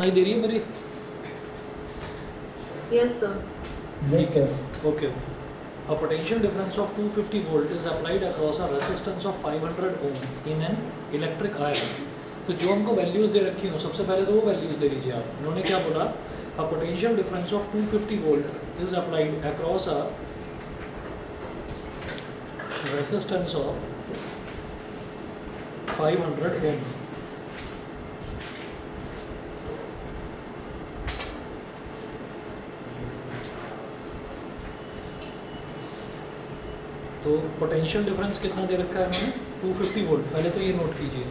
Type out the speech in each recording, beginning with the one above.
सुनाई दे रही है मेरी? Yes, sir. ठीक है, okay. A potential difference of 250 volt is applied across a resistance of 500 ohm in an electric iron. तो जो हमको वैल्यूज़ दे रखी हो, सबसे पहले तो वो वैल्यूज़ ले लीजिए आप। इन्होंने क्या बोला? A potential difference of 250 volt is applied across a resistance of 500 ohm. तो पोटेंशियल डिफरेंस कितना दे रखा है इन्होंने? 250 वोल्ट। पहले तो ये नोट कीजिए।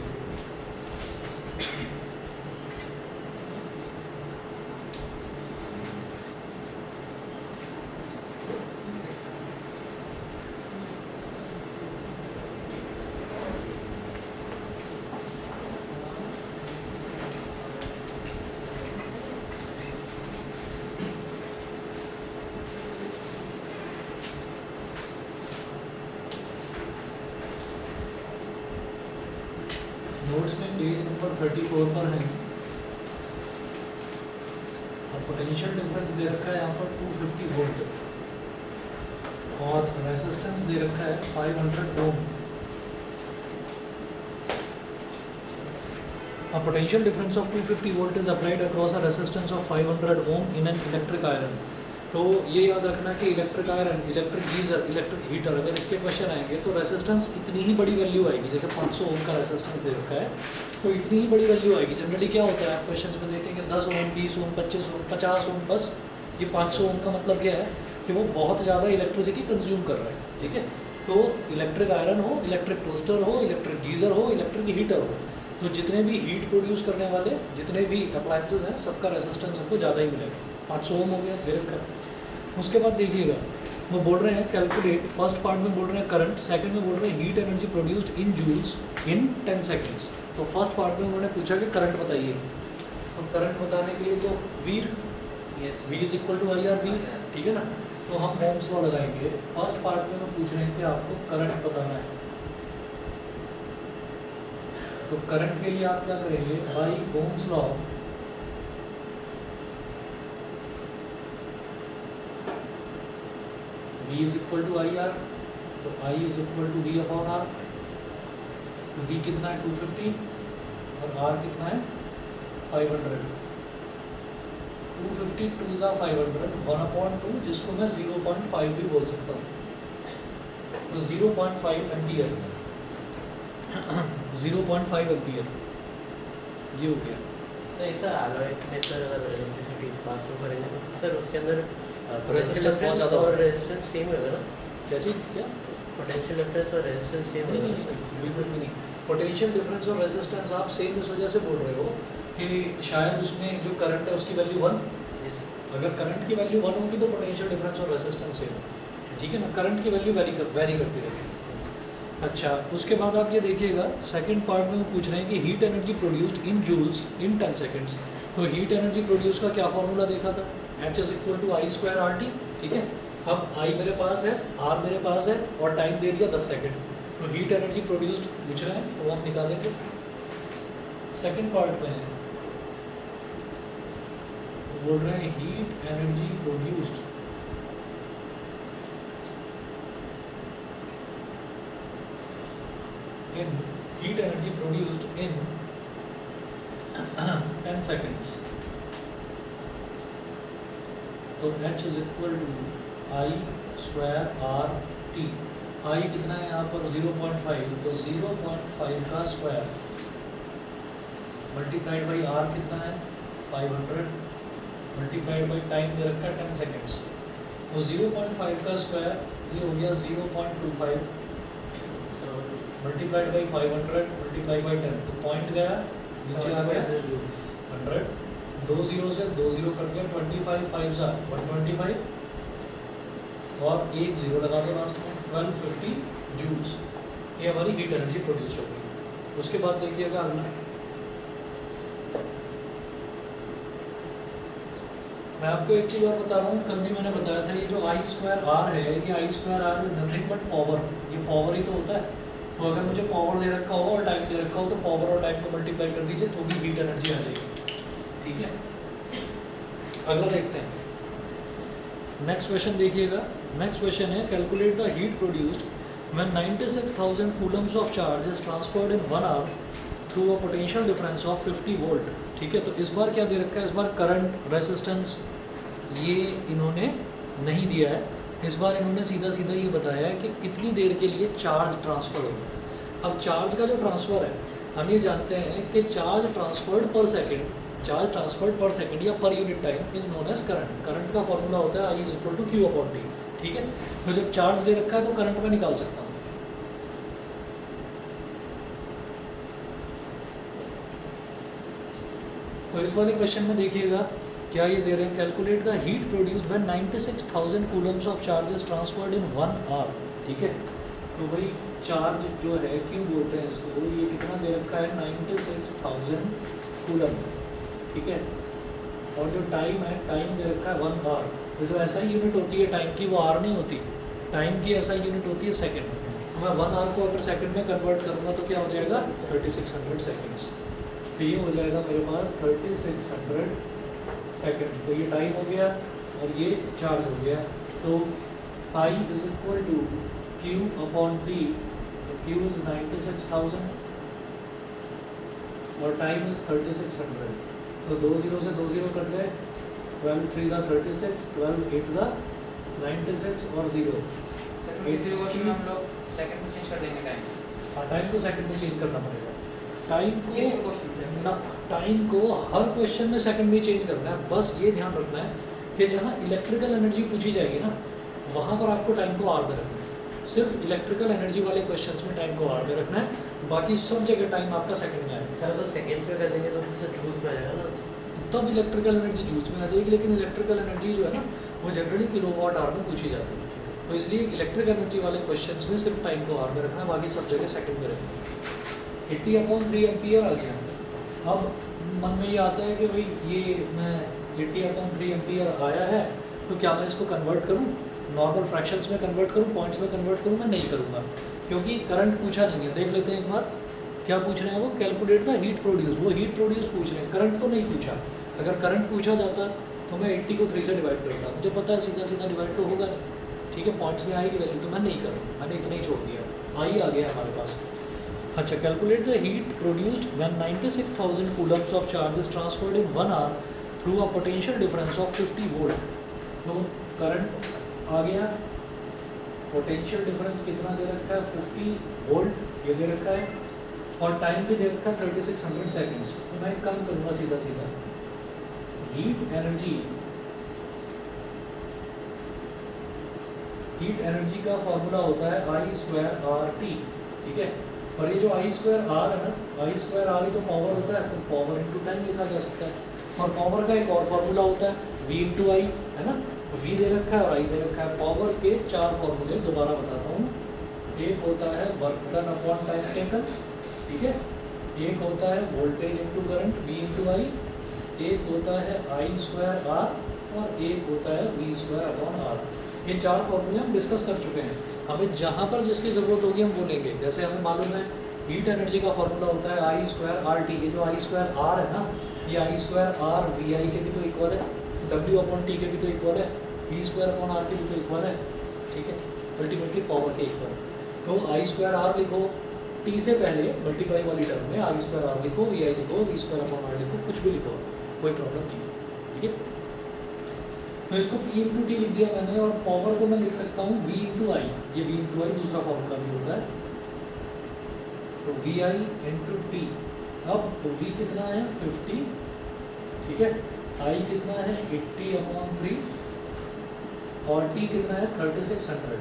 नोट्स में पेज नंबर 34 पर है। और पोटेंशियल डिफरेंस दे रखा है यहाँ पर 250 वोल्ट और रेजिस्टेंस दे रखा है 500 ओम। A potential difference of 250 volt is applied across a resistance of 500 ohm in an electric iron. तो ये याद रखना कि electric iron, electric geyser, electric heater, अगर इसके क्वेश्चन आएंगे तो रेजिस्टेंस इतनी ही बड़ी वैल्यू आएगी। जैसे 500 ओम का रेजिस्टेंस दे रखा है तो इतनी ही बड़ी वैल्यू आएगी। जनरली क्या होता है, आप क्वेश्चन में देखेंगे 10 ओम, 20 ओम, 25 ओम, 50 ओम, बस। ये 500 ओम का मतलब क्या है कि वो बहुत ज़्यादा इलेक्ट्रिसिटी कंज्यूम कर रहा है। ठीक है, तो इलेक्ट्रिक आयरन हो, इलेक्ट्रिक टोस्टर हो, इलेक्ट्रिक गीज़र हो, इलेक्ट्रिक हीटर हो, तो जितने भी हीट प्रोड्यूस करने वाले जितने भी अप्लायंसेज हैं सबका रेजिस्टेंस हमको ज़्यादा ही मिलेगा। 500 ओम हो गया दे रखा। उसके बाद देखिएगा वो बोल रहे हैं कैलकुलेट, फर्स्ट पार्ट में बोल रहे हैं करंट, सेकंड में बोल रहे हैं heat energy produced in joules in 10 seconds. तो फर्स्ट पार्ट में उन्होंने पूछा कि करंट बताइए। तो करंट बताने के लिए तो वीर V is equal to I R V, ठीक है ना। तो हम ओम्स लॉ लगाएंगे। फर्स्ट पार्ट में वो पूछ रहे हैं कि आपको करंट बताना है। तो करंट के लिए आप क्या करेंगे, by Ohm's law V is equal to I R, तो I is equal to V upon R. तो V कितना है 250 और R कितना है 500। 250 टू ज़ा 500, 1/2 जिसको मैं 0.5 भी बोल सकता हूँ। तो 0.5 एम्पियर 0.5 एम्पियर ये हो गया। नहीं सर, अलॉय में सर अगर इलेक्ट्रिसिटी 500 करेंगे तो सर उसके अंदर रेजिस्टेंस बहुत ज़्यादा और रेजिस्टेंस सेम होगा ना? क्या चीज़ क्या? पोटेंशियल डिफरेंस और रेजिस्टेंस सेम नहीं होगा? नहीं नहीं, बिल्कुल भी नहीं। पोटेंशियल डिफरेंस और रेजिस्टेंस आप सेम इस वजह से बोल रहे हो कि शायद उसमें जो करंट है उसकी वैल्यू 1, Yes. अगर करंट की वैल्यू 1 होगी तो पोटेंशियल डिफरेंस और रेजिस्टेंस सेम, ठीक है ना। करंट की वैल्यू वेरी करती रहेगी। अच्छा, उसके बाद आप ये देखिएगा सेकंड पार्ट में वो पूछ रहे हैं कि heat energy produced in joules in 10 seconds. तो हीट एनर्जी प्रोड्यूस का क्या फॉर्मूला देखा था, H is equal to I square R T, ठीक है। अब आई मेरे पास है, आर मेरे पास है और टाइम दे दिया 10 सेकंड। तो हीट एनर्जी प्रोड्यूस्ड पूछ रहे हैं तो वो हम निकालेंगे। सेकंड पार्ट में बोल रहे हैं heat energy produced in heat energy produced in 10 seconds. तो H is equal to I square R T। I कितना है यहाँ पर 0.5, तो 0.5 का स्क्वायर मल्टीप्लाइड बाई R कितना है 500 मल्टीप्लाइड बाई टाइम दे रखा है 10 सेकेंड्स। तो 0.5 का स्क्वायर ये हो गया 0.25 मल्टीप्लाइड बाई 500 मल्टीप्लाई बाई 10, तो पॉइंट गया नीचे आ गया 100। 2 0 से 2 0 कट गया, 25 5 सा 125 और 1 0 लगा दो लास्ट में 1250 जूल्स। ये हमारी हीट एनर्जी प्रोड्यूस हो गई। उसके बाद देखिएगा अगला, मैं आपको एक चीज़ और बता रहा हूँ, कल भी मैंने बताया था ये जो आई स्क्वायर आर है, ये I square r is nothing but power. ये पावर ही तो होता है। तो अगर मुझे पावर दे रखा हो और टाइम दे रखा हो तो पावर और टाइम को मल्टीप्लाई कर दीजिए तो भी हीट एनर्जी आ जाएगी, ठीक है, अगला देखते हैं। नेक्स्ट क्वेश्चन देखिएगा। नेक्स्ट क्वेश्चन है calculate the heat produced when 96,000 coulombs of charge is transferred in 1 hour through a potential difference of 50 volt. ठीक है, तो इस बार क्या दे रखा है, इस बार करंट रेजिस्टेंस ये इन्होंने नहीं दिया है। इस बार इन्होंने सीधा सीधा ये बताया है कि कितनी देर के लिए चार्ज ट्रांसफ़र होगा। अब चार्ज का जो ट्रांसफ़र है, हम ये जानते हैं कि चार्ज ट्रांसफर्ड पर सेकंड या पर unit time is known as current. Current का फॉर्मूला होता है I is equal to Q upon T. ठीक है, तो जब चार्ज दे रखा है तो करंट में निकाल सकता हूँ। तो इस वाले क्वेश्चन में देखिएगा क्या ये दे रहे हैं, calculate the heat produced when 96,000 coulombs of charge is transferred in 1 hour. ठीक है, तो भाई चार्ज जो है क्यों बोलते हैं इसको, ये कितना दे रखा है 96,000 कूलम। ठीक है, और जो टाइम है, टाइम दे रखा है 1 आवर। तो जो ऐसा ही यूनिट होती है टाइम की वो आवर नहीं होती, टाइम की ऐसा यूनिट होती है सेकंड। तो मैं 1 आवर को अगर सेकंड में कन्वर्ट करूँगा तो क्या हो जाएगा 3600 सेकेंड्स। तो ये हो जाएगा मेरे पास 3600 सेकेंड्स। तो ये टाइम हो गया और ये चार्ज हो गया। तो I is equal to Q upon T. Q is 96,000 और टाइम इज 3600। तो 2 0 से 2 0 कट गए, 12 3 ज़ा 36, 12 8 ज़ा 96 और 0। हम लोग सेकंड में चेंज कर देंगे टाइम। हाँ, टाइम को सेकंड में चेंज करना पड़ेगा। टाइम किसी को क्वेश्चन ना, टाइम को हर क्वेश्चन में सेकंड में चेंज करना है। बस ये ध्यान रखना है कि जहाँ इलेक्ट्रिकल एनर्जी पूछी जाएगी ना, वहाँ पर आपको टाइम को आर में रखना है। सिर्फ इलेक्ट्रिकल एनर्जी वाले क्वेश्चंस में टाइम को आर में रखना है, बाकी सब जगह टाइम आपका सेकंड में आएगा। सर तो सेकंड्स में कर देंगे तो फिर से जूल्स में आ जाएगा ना, तब इलेक्ट्रिकल एनर्जी जूल्स में आ जाएगी, लेकिन इलेक्ट्रिकल एनर्जी जो है ना वो जनरली किलोवाट आवर में पूछी जाती है। तो इसलिए इलेक्ट्रिक एनर्जी वाले क्वेश्चंस में सिर्फ टाइम को आर में रखना है, बाकी सब जगह सेकंड में रखना है। 80/3 एम्पियर आ गया। अब मन में ये आता है कि भाई ये मैं 80/3 एम्पियर आया है तो क्या मैं इसको कन्वर्ट करूँ, नॉर्मल फ्रैक्शंस में कन्वर्ट करूँ, पॉइंट्स में कन्वर्ट करूँ? मैं नहीं करूँगा, क्योंकि करंट पूछा नहीं है। देख लेते हैं एक बार क्या पूछ रहे हैं वो, कैलकुलेट द हीट प्रोड्यूस। वो हीट प्रोड्यूस पूछ रहे हैं, करंट तो नहीं पूछा। अगर करंट पूछा जाता तो मैं 80 को 3 से डिवाइड करता, मुझे पता है सीधा सीधा डिवाइड तो होगा नहीं। ठीक है, पॉइंट्स में आएगी वैल्यू, तो मैं नहीं कर रहा, मैंने इतना ही छोड़ दिया। आई आ गया हमारे पास। अच्छा, calculate the heat produced when 96,000 coulombs of charge is transferred in 1 hour through a potential difference of 50 volt. तो करंट आ गया, पोटेंशियल डिफरेंस कितना दे रखा है 50 वोल्ट ये दे रखा है, और टाइम भी दे रखा है 3600 सेकेंड्स। तो मैं कम करूँगा सीधा सीधा, हीट एनर्जी का फॉर्मूला होता है I²RT। ठीक है, और ये जो I² R है ना, I² R ही तो पावर होता है, तो पावर इंटू टाइम लिखा जा सकता है। और पावर का एक और फॉर्मूला होता है V इंटू I, है ना। V दे रखा है और I दे रखा है। पावर के 4 फॉर्मूले दोबारा बताता हूँ। एक होता है work done upon time taken, ठीक है। एक होता है voltage into current V into I, एक होता है I² R और एक होता है V² अपॉन R। ये 4 फॉर्मूले हम डिस्कस कर चुके हैं। हमें जहाँ पर जिसकी ज़रूरत होगी हम वो लेंगे। जैसे हमें मालूम है हीट एनर्जी का फॉर्मूला होता है I²RT। ये जो I² R है ना, ये I² R VI के भी तो इक्वल है, W अपॉन T के भी तो इक्वल है, V² अपॉन R के भी तो इक्वल है। ठीक है, अल्टीमेटली पावर के इक्वल। तो I² R लिखो, T से पहले मल्टीप्लाई वाली टर्म में I² R लिखो, VI लिखो, V² अपॉन R लिखो, कुछ भी लिखो, कोई प्रॉब्लम नहीं है। ठीक है, तो इसको P इंटू टी लिख दिया मैंने, और पावर को मैं लिख सकता हूँ V इंटू आई। ये V इंटू आई दूसरा फॉर्मूला भी होता है, तो VI इंटू टी। अब तो V कितना है 50, ठीक है, I कितना है 80/3 और T कितना है 3600।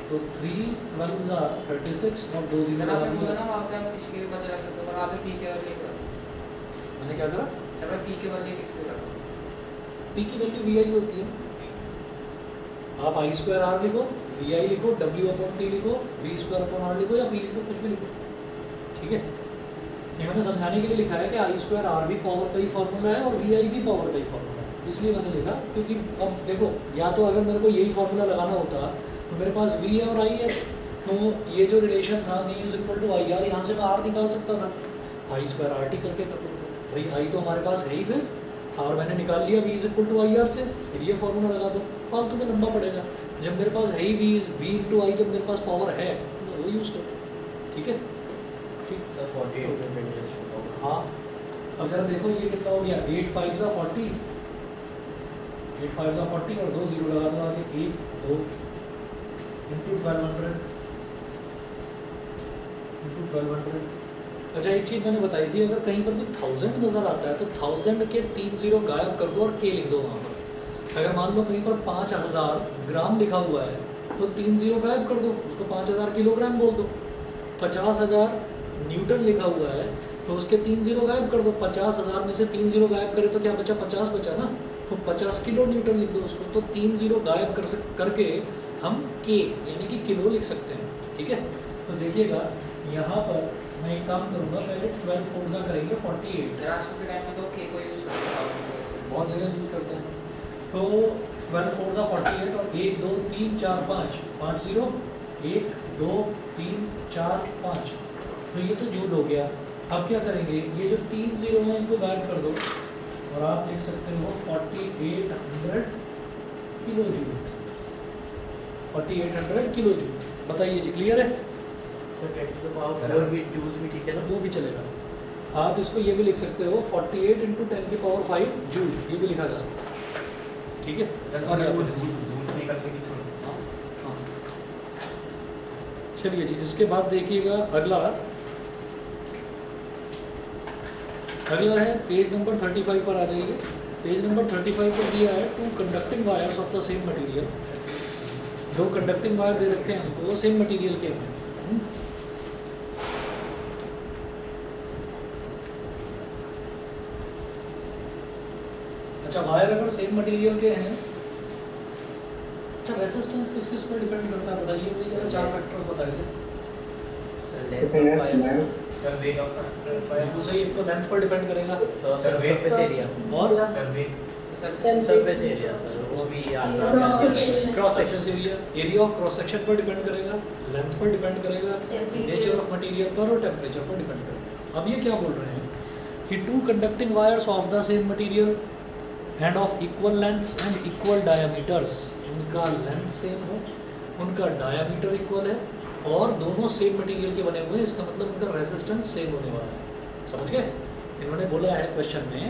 तो 3 12 36 और 2 0 आपने बोला ना वहाँ पे हम किसी के पता लग सकते हैं, और आप P के वैल्यू क्या, मैंने क्या करा, सर मैं P के वैल्यू कितने रखा, P की वैल्यू VI होती है। आप I² R लिखो, VI लिखो, W अपॉन T लिखो, V² अपॉन R लिखो, या P लिखो, कुछ भी लिखो। ठीक है, ये मैंने समझाने के लिए लिखा है कि I² R भी पावर का ही फॉर्मूला है और VI भी पावर का ही फॉर्मूला है, इसलिए मैंने लिखा। क्योंकि अब देखो, या तो अगर मेरे को यही फॉर्मूला लगाना होता तो मेरे पास V है और I है, तो ये जो रिलेशन था V is equal to I R, यहाँ से मैं R निकाल सकता था, I² RT करके कर सकता। भाई आई तो हमारे पास है ही, फिर आर मैंने निकाल लिया v is equal to I R से, फिर ये फॉर्मूला लगा दो, फालतू में लंबा पड़ेगा। जब मेरे पास है ही v इंटू आई, जब मेरे पास पावर है तो वो यूज़ करो, ठीक है। ठीक सर 48 में हाँ, अब जरा देखो ये कितना हो गया, 8 5 सा 40, 8 5 सा 40 और 2 जीरो लगा दो आगे, 1 2 इंटू 1200 इंटू 1200। अच्छा एक चीज़ मैंने बताई थी, अगर कहीं पर भी 1000 नज़र आता है तो 1000 के 3 जीरो गायब कर दो और के लिख दो वहाँ पर। अगर मान लो कहीं पर 5000 ग्राम लिखा हुआ है तो 3 जीरो गायब कर दो, उसको 5000 किलोग्राम बोल दो। 50,000 न्यूटन लिखा हुआ है तो उसके 3 जीरो गायब कर दो, 50,000 में से 3 जीरो गायब करे तो क्या बचा, 50 बचा ना, तो 50 किलो न्यूटन लिख दो उसको। तो 3 जीरो गायब करके हम के यानी कि किलो लिख सकते हैं, ठीक है। तो देखिएगा यहाँ पर मैं एक काम करूँगा, पहले 12 फोर्जा करेंगे 48, आजकल के टाइम में तो के को यूज़ करते हैं, बहुत जगह यूज़ करते हैं। तो 12 फोर्जा 48 और 1 2 3 4 5 5 जीरो, 1 2 3 4 5, तो ये तो जूल हो गया। अब क्या करेंगे, ये जो 3 जीरो है इनको गायब कर दो और आप लिख सकते हो 4800 किलो जूल, 4800 किलो जूल। बताइए जी, क्लियर है? सर 10 to the power 4 भी जूल्स भी ठीक है ना? वो भी चलेगा। आप इसको ये भी लिख सकते हो 48 इंटू 10 की पावर 5 जूल, ये भी लिखा जा सकता है, ठीक है। और यहाँ पर हाँ, चलिए जी, इसके बाद देखिएगा अगला है पेज नंबर 35 पर आ जाइए। पेज नंबर 35 पर दिया है 2 conducting wires of the same material. 2 conducting wire दे रखे हैं हमको, सेम मटेरियल के हैं। अच्छा, वायर अगर सेम मटेरियल के हैं, अच्छा रेजिस्टेंस किस किस पर डिपेंड करता है बताइए, मुझे जरा 4 फैक्टर्स बताइए। सर लेंथ ऑफ वायर, बिल्कुल सही, एक तो लेंथ पर डिपेंड करेगा सरफेस एरिया और सरफेस एरिया वो भी cross surface area, area of cross section पर डिपेंड करेगा, लेंथ पर डिपेंड करेगा, नेचर ऑफ मटेरियल पर और टेम्परेचर पर डिपेंड करेगा। अब ये क्या बोल रहे हैं कि 2 conducting wires of the same material end of equal lengths and equal diameters, उनका लेंथ सेम है, उनका डायमीटर इक्वल है और दोनों सेम मटेरियल के बने हुए हैं, इसका मतलब उनका रेजिस्टेंस सेम होने वाला है। समझ गए? इन्होंने बोला है क्वेश्चन में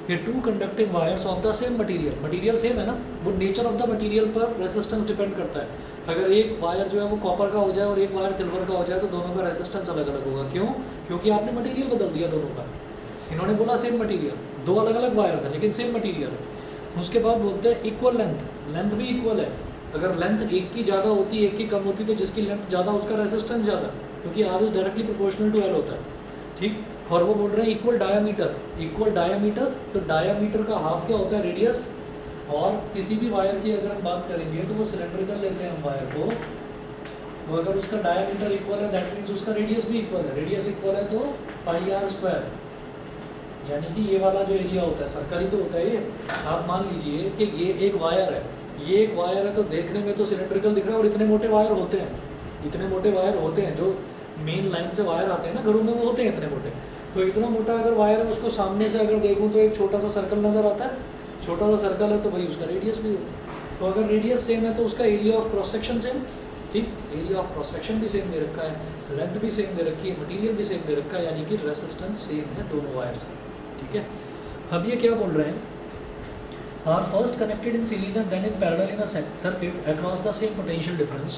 कि 2 conducting wires of the same material, material same है ना, वो नेचर ऑफ द मटेरियल पर रेजिस्टेंस डिपेंड करता है। अगर एक वायर जो है वो कॉपर का हो जाए और एक वायर सिल्वर का हो जाए तो दोनों का रेजिस्टेंस अलग अलग होगा। क्यों? क्योंकि आपने मटेरियल बदल दिया दोनों का। इन्होंने बोला सेम मटेरियल, 2 अलग अलग वायर्स हैं लेकिन सेम मटेरियल है। उसके बाद बोलते हैं इक्वल लेंथ, लेंथ भी इक्वल है। अगर लेंथ एक की ज़्यादा होती एक की कम होती तो जिसकी लेंथ ज़्यादा उसका रेजिस्टेंस ज़्यादा, क्योंकि R is directly proportional to L होता है, ठीक। और वो बोल रहे हैं इक्वल डायामीटर, इक्वल डायामीटर, तो डायामीटर का हाफ क्या होता है, रेडियस। और किसी भी वायर की अगर हम बात करेंगे तो वो सिलेंड्रिकल लेते हैं हम वायर को, तो अगर उसका डायामीटर इक्वल है दैट मीन्स उसका रेडियस भी इक्वल है। रेडियस इक्वल है तो पाई आर स्क्वायर, यानी कि ये वाला जो एरिया होता है सर्कल ही तो होता है ये। आप मान लीजिए कि ये एक वायर है, ये एक वायर है तो देखने में तो सिलेंड्रिकल दिख रहा है और इतने मोटे वायर होते हैं, इतने मोटे वायर होते हैं जो मेन लाइन से वायर आते हैं ना घरों में, वो होते हैं इतने मोटे। तो इतना मोटा अगर वायर है उसको सामने से अगर देखूँ तो एक छोटा सा सर्कल नज़र आता है, छोटा सा सर्कल है तो भाई उसका रेडियस भी होता है। तो अगर रेडियस सेम है तो उसका area of cross section same, ठीक, एरिया ऑफ क्रॉस सेक्शन भी सेम दे रखा है, लेंथ भी सेम दे रखी है, मटीरियल भी सेम दे रखा है, यानी कि रेजिस्टेंस सेम है दोनों वायर्स का, ठीक है। अब ये क्या बोल रहे हैं, are first connected in series and then in parallel in a circuit across the same potential difference,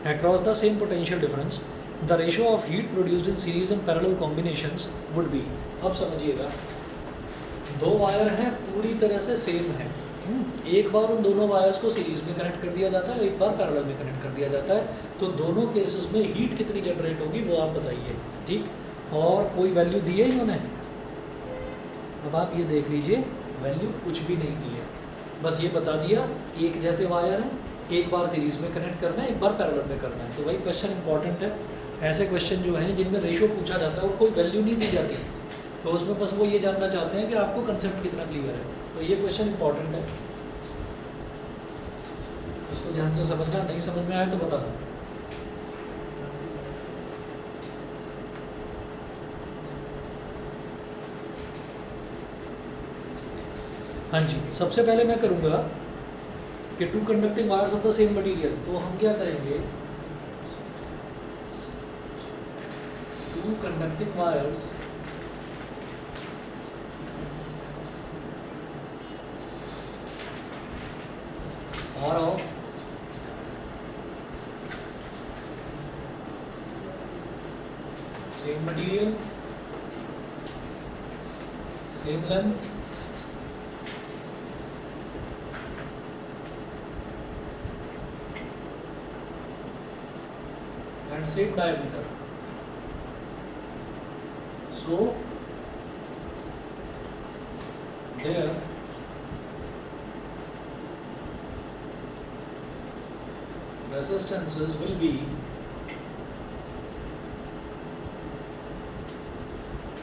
across the same potential difference, the ratio of heat produced in series and parallel combinations would be। अब समझिएगा, 2 wire हैं पूरी तरह से same है, एक बार उन दोनों वायर्स को सीरीज में कनेक्ट कर दिया जाता है, एक बार पैरेलल में कनेक्ट कर दिया जाता है, तो दोनों केसेस में हीट कितनी जनरेट होगी वो आप बताइए, ठीक। और कोई वैल्यू दी है इन्होंने, अब आप ये देख लीजिए, वैल्यू कुछ भी नहीं दी है, बस ये बता दिया एक जैसे वायर है, एक बार सीरीज में कनेक्ट करना है, एक बार पैरेलल में करना है। तो वही क्वेश्चन इंपॉर्टेंट है, ऐसे क्वेश्चन जो हैं जिनमें रेशो पूछा जाता है और कोई वैल्यू नहीं दी जाती, तो उसमें बस वो ये जानना चाहते हैं कि आपको कंसेप्ट कितना क्लियर है। तो ये क्वेश्चन इंपॉर्टेंट है, इसको ध्यान से समझना, नहीं समझ में आया तो बता दो। हाँ जी, सबसे पहले मैं करूँगा कि two conducting wires of the same material, तो हम क्या करेंगे, two conducting wires are of same material, same length, and same diameter. So there resistances will be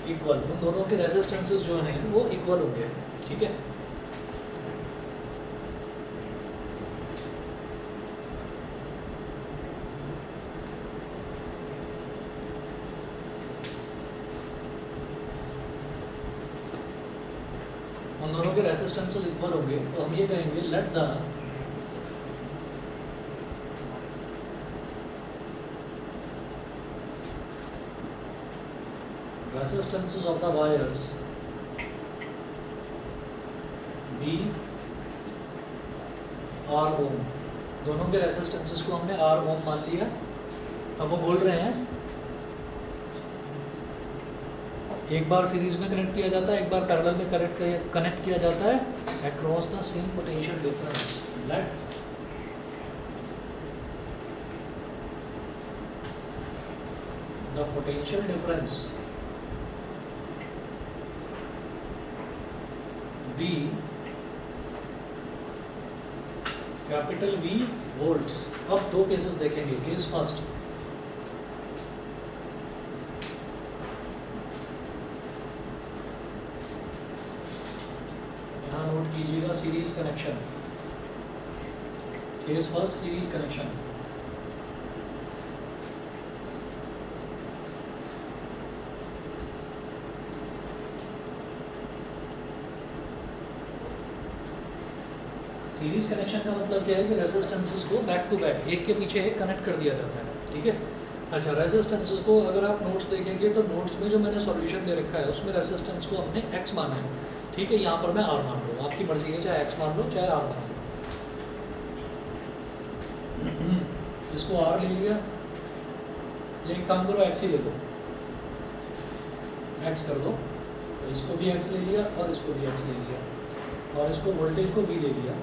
equal, उन दोनों के रेजिस्टेंसेस जो हैं वो इक्वल होंगे, ठीक है। उन दोनों के रेजिस्टेंसेस इक्वल होंगे, तो हम ये कहेंगे let the resistances of the wires be R ohm। दोनों के रेजिस्टेंसेस को हमने R ohm मान लिया। अब वो बोल रहे हैं एक बार सीरीज में कनेक्ट किया जाता है, एक बार पैरेलल में कनेक्ट किया जाता है across the same potential difference. Let the potential difference be capital V volts. अब दो केसेस देखेंगे। केस फर्स्ट, यहाँ नोट कीजिएगा series connection. Case first series connection. Series connection का मतलब क्या है कि रेजिस्टेंसेस को बैक टू बैक एक के पीछे एक कनेक्ट कर दिया जाता है, ठीक है। अच्छा, रेजिस्टेंसेस को अगर आप नोट्स देखेंगे तो नोट्स में जो मैंने सॉल्यूशन दे रखा है उसमें रेजिस्टेंस को हमने x माना है, ठीक है। यहाँ पर मैं R मान लूँ, आपकी मर्जी है, चाहे x मान लो चाहे R मान लो। इसको R ले लिया, एक काम करो x ही ले लो, x कर दो, तो इसको भी x ले लिया और इसको भी x ले लिया और इसको वोल्टेज को V ले लिया।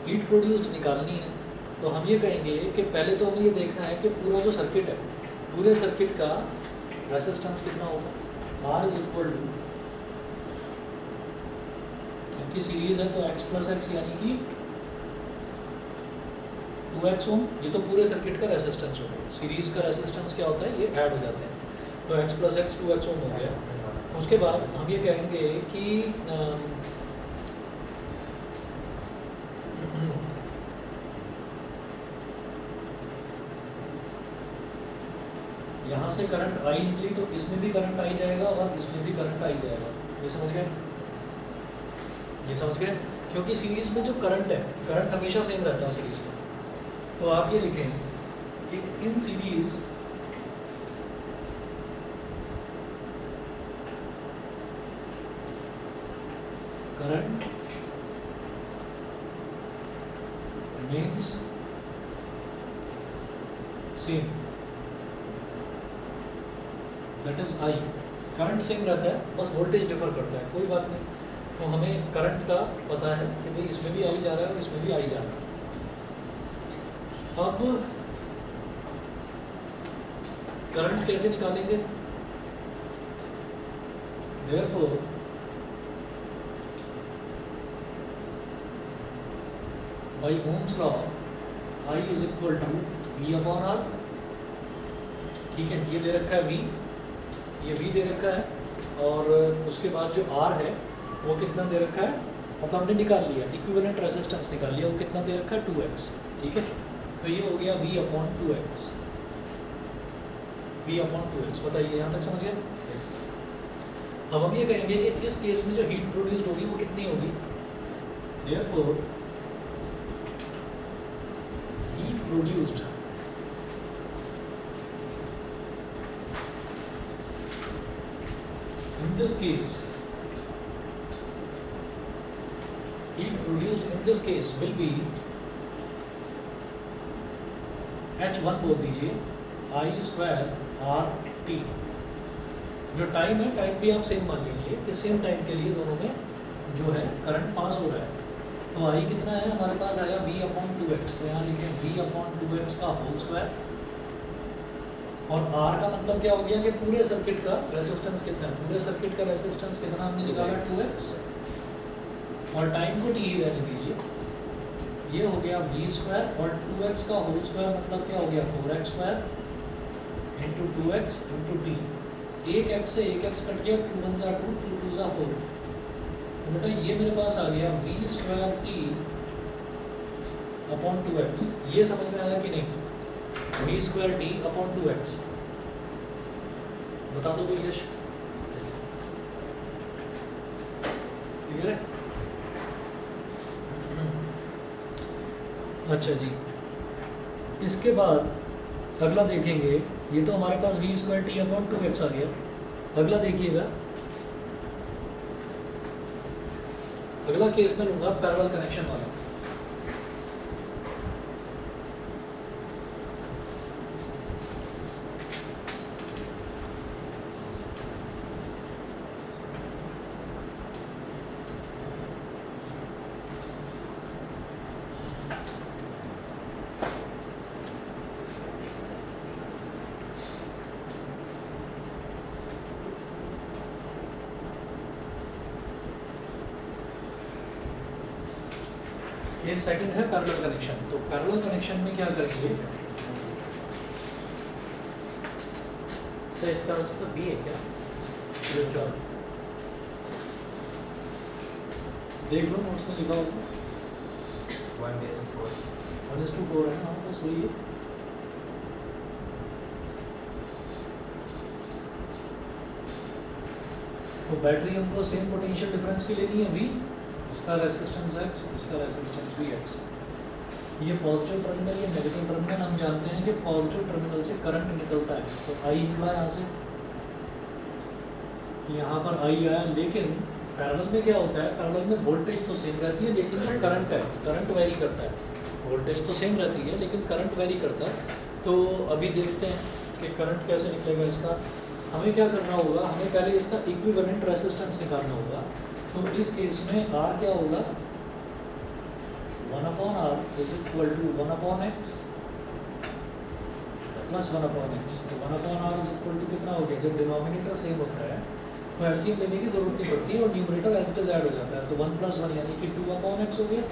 हीट प्रोड्यूस्ड निकालनी है, तो हम ये कहेंगे कि पहले तो हमें ये देखना है कि पूरा जो सर्किट है, पूरे सर्किट का रेजिस्टेंस कितना होगा। R इज इक्वल टू, क्योंकि सीरीज है तो x प्लस एक्स यानी कि 2x ओम, ये तो पूरे सर्किट का रेजिस्टेंस हो गया। सीरीज का रेजिस्टेंस क्या होता है, ये ऐड हो जाते हैं, तो x प्लस एक्स 2x ओम हो गया। उसके बाद हम ये कहेंगे कि यहाँ से करंट आई निकली तो इसमें भी करंट आई जाएगा और इसमें भी करंट आई जाएगा। ये समझ गए, ये समझ गए, क्योंकि सीरीज में जो करंट है, करंट हमेशा सेम रहता है सीरीज में। तो आप ये लिखें कि in series current remains same, that is I. Current same रहता है, बस वोल्टेज डिफर करता है, कोई बात नहीं। तो हमें करंट का पता है कि भाई इसमें भी आई जा रहा है और इसमें भी आई जा रहा है। अब करंट कैसे निकालेंगे, therefore by Ohm's law I is equal to V upon R, ठीक है। ये दे रखा है V, ये V दे रखा है और उसके बाद जो R है वो कितना दे रखा है, मतलब हमने निकाल लिया, इक्विवेलेंट रेजिस्टेंस निकाल लिया, वो कितना दे रखा है 2x, ठीक है। तो ये हो गया V upon 2x। v upon 2x। बताइए यहाँ तक समझ गए? अब हम ये कहेंगे कि इस केस में जो हीट प्रोड्यूस्ड होगी वो कितनी होगी। Therefore, heat produced in this case, will be H1 बोल दीजिए I स्क्वायर आर टी। जो टाइम है, टाइम भी आप सेम मान लीजिए कि सेम टाइम के लिए दोनों में जो है करंट पास हो रहा है। तो आई कितना है हमारे पास आया v अपॉन 2x। तो यहाँ लिखें v अपॉन 2x का होल स्क्वायर, और r का मतलब क्या हो गया कि पूरे सर्किट का रेजिस्टेंस कितना है। पूरे सर्किट का रेजिस्टेंस कितना हमने निकाला 2x, और टाइम को t ही रहने दीजिए। ये हो गया v स्क्वायर, और 2x का होल स्क्वायर मतलब क्या हो गया 4x square into 2x into T. एक x से एक x कट गया, 2 1 जा 2, 2 2 जा 4। तो बेटा ये मेरे पास आ गया v square T upon 2x। ये समझ में आया कि नहीं? v square T upon 2x। बता दो कोई यश, क्लियर है? अच्छा जी, इसके बाद अगला देखेंगे। ये तो हमारे पास v square T upon 2x आ गया। अगला देखिएगा, अगला केस में लूंगा पैरेलल कनेक्शन वाला। ये सेकंड है पैरेलल कनेक्शन। तो पैरेलल कनेक्शन में क्या करेंगे? सर इसका आंसर बी है क्या? देख लो नोट्स में लिखा होगा 1:4 है। हाँ बस वही है। तो बैटरी हमको सेम पोटेंशियल डिफरेंस की लेनी है v, इसका रेजिस्टेंस x, इसका रेजिस्टेंस भी x। ये पॉजिटिव टर्मिनल, ये नेगेटिव टर्मिनल। हम जानते हैं कि पॉजिटिव टर्मिनल से करंट निकलता है। तो I निकला यहाँ से, यहाँ पर I आया। लेकिन पैरेलल में क्या होता है? पैरेलल में वोल्टेज तो सेम रहती है, लेकिन जो करंट है, करंट वेरी करता है। वोल्टेज तो सेम रहती है लेकिन करंट वेरी करता है। तो अभी देखते हैं कि करंट कैसे निकलेगा इसका। हमें क्या करना होगा? हमें पहले इसका इक्विवेलेंट रेजिस्टेंस निकालना होगा। तो इस केस में R क्या होगा? 1 upon R is equal to 1 upon x plus 1 upon x। तो 1 upon R is equal to कितना हो गया? जब डिनोमिनेटर सेम होता है तो एलसीएम लेने की जरूरत नहीं पड़ती है, और numerator as it is add हो जाता है। तो 1 प्लस 1 यानी कि 2 अपॉन x हो गया।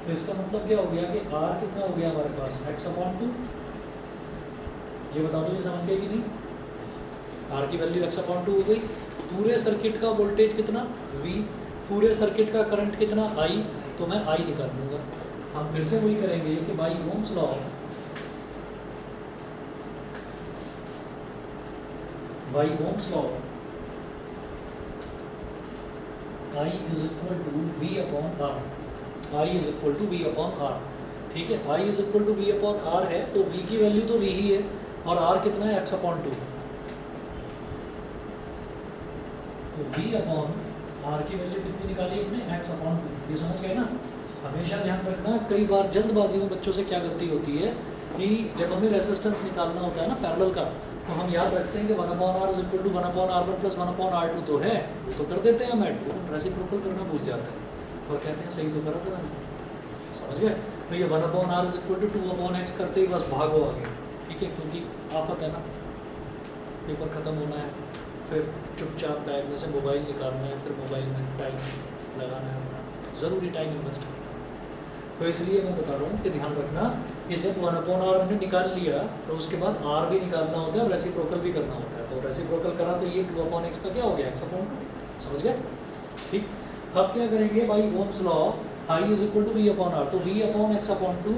तो इसका मतलब क्या हो गया कि R कितना हो गया हमारे पास? x upon 2। ये बता दो, ये समझ गए कि नहीं? R की वैल्यू x अपॉन 2 हो गई। पूरे सर्किट का वोल्टेज कितना? V। पूरे सर्किट का करंट कितना? I। तो मैं I निकाल लूँगा। हम फिर से वही करेंगे कि by Ohm's law, by Ohm's law I is equal to V upon R। I is equal to V upon R। ठीक है, I is equal to V upon R है, तो V की वैल्यू तो V ही है, और R कितना है? x upon 2। तो v अपॉन r की वैल्यू कितनी निकाली हमने? x upon 2। ये समझ गए ना? हमेशा ध्यान रखना, कई बार जल्दबाजी में बच्चों से क्या गलती होती है कि जब हमें रेजिस्टेंस निकालना होता है ना पैरेलल का, तो हम याद रखते हैं कि 1 upon r is equal to 1 upon r1 plus 1 upon r2 तो है, वो तो कर देते हैं हम ऐड, लेकिन रेसिप्रोकल करना भूल जाता है और कहते हैं सही तो करा था मैंने। समझ गए? तो ये 1 upon r is equal to 2 upon x करते ही बस भागो आगे। ठीक है, क्योंकि आफत है ना, पेपर ख़त्म होना है, फिर चुपचाप बैग में से मोबाइल निकालना है, फिर मोबाइल में टाइम लगाना है अपना, ज़रूरी टाइम इन्वेस्ट करना है। तो इसलिए मैं बता रहा हूँ कि ध्यान रखना कि जब 1 अपॉन r हमने निकाल लिया तो उसके बाद r भी निकालना होता है और रेसिप्रोकल भी करना होता है। तो रेसिप्रोकल करा तो ये 2 अपॉन x का क्या हो गया? x upon 2। समझ गए? ठीक, अब क्या करेंगे? By Ohm's law I is equal to V upon R। तो V upon x upon 2,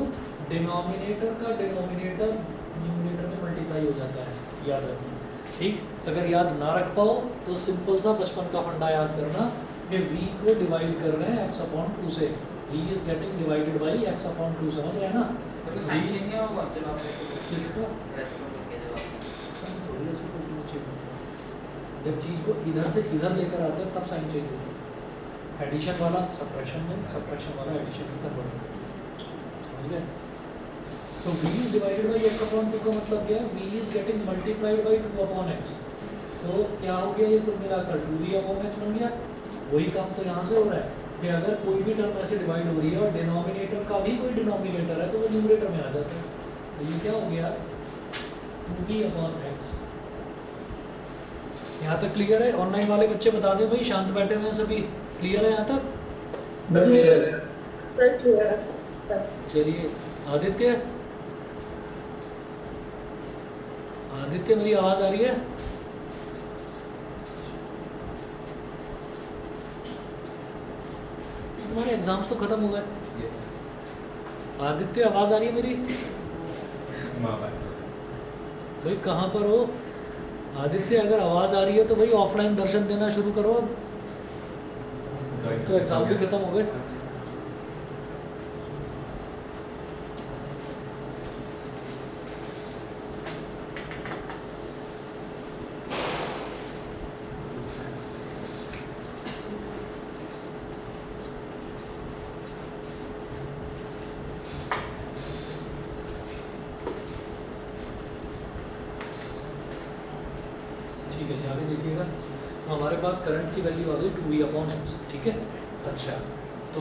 denominator का डिनोमिनेटर न्यूमरेटर में मल्टीप्लाई हो जाता है। याद रखना, ठीक। अगर याद ना रख पाओ तो सिंपल सा बचपन का फंडा याद करना कि v को डिवाइड कर रहे हैं x/2 से, v is getting divided by x/2, समझ रहे हैं ना? तो साइन चेंज नहीं होगा जब आप किसका रेस्टोरेंट के जब आप साइन थोड़ी ऐसे कोई चेंज होता है, जब चीज़ को इधर से इधर लेकर आते हैं तब साइन चेंज होता है। एडिशन वाला सब्ट्रैक्शन में, सब्ट्रैक्शन वाला एडिशन में कन्वर्ट होता है, समझ गए? तो v is divided by x/2 का मतलब क्या है? v is getting multiplied by 2/x, तो क्या हो गया ये कुल मिलाकर 2v/x बन गया। वही काम तो यहाँ से हो रहा है कि अगर कोई भी टर्म ऐसे डिवाइड हो रही है और डिनोमिनेटर का भी कोई डिनोमिनेटर है तो वो न्यूमरेटर में आ जाता है। तो ये क्या हो गया 2v/x। यहाँ तक क्लियर है? ऑनलाइन वाले बच्चे बता दें भाई, शांत बैठे हुए हैं सभी, क्लियर है यहाँ तक? सर क्लियर है। चलिए आदित्य, आदित्य मेरी आवाज़ आ रही है? तुम्हारे एग्जाम्स तो खत्म हो गए। आदित्य आवाज़ आ रही है मेरी? भाई कहाँ पर हो आदित्य? अगर आवाज़ आ रही है तो भाई ऑफलाइन दर्शन देना शुरू करो अब, तो एग्जाम भी खत्म हो गए। ठीक है, यहाँ भी देखिएगा हमारे पास करंट की वैल्यू आ गई 2v/x, ठीक है। अच्छा तो